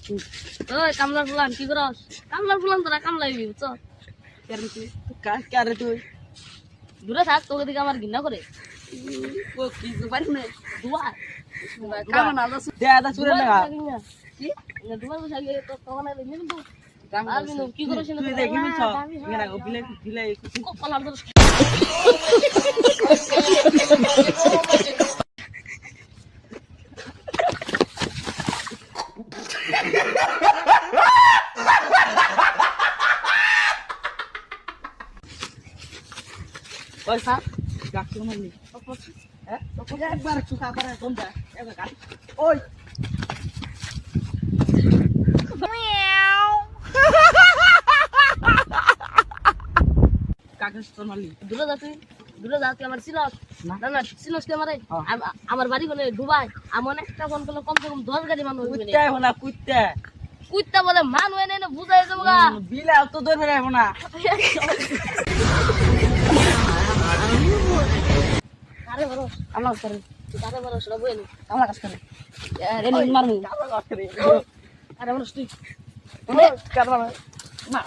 ওই কামলার ফুলান কি করস? কামলার ফুলান তোরা কামলাইবি বুঝছ? কেন তুই কারে তুই দূরে থাক, তোকে দিকে আমার ঘৃণা করে। ও কি পারি না দুয়ার কাম না দে আদা চুরে না কি দুয়ার বসে গিয়ে তো তখন আর কিন্তু কাম আর কিন্তু কি করছ? তুই দেখি মিছ মেরা বিলে বিলে কপাল ধরে পয়সা গাছ মারলি হ্যাঁ একবার চুকা করে তোমরা একবার গাছ ওই কাকে তোর মারলি দূরে যা তুই, দূরে যা তুই আমার চিনস না। না না চিনস তুই আমারে? হ্যাঁ। আমার বাড়ি বলে দুবাই, এমন একটা ফোন করলে কমসে কম 10 গাড়ি মানুষ হইবে কুত্তে হলা কুত্তে কুত্তা বলে মান হয়ে নেই বুঝাই যাবো গা। বিলা তো ধরে রাখবো না আরে বড় আমার করে আরে বড় সব বইনি আমার কাছে করে রে নি মারমু আমার কাছে করে আরে বড় তুই কারবা না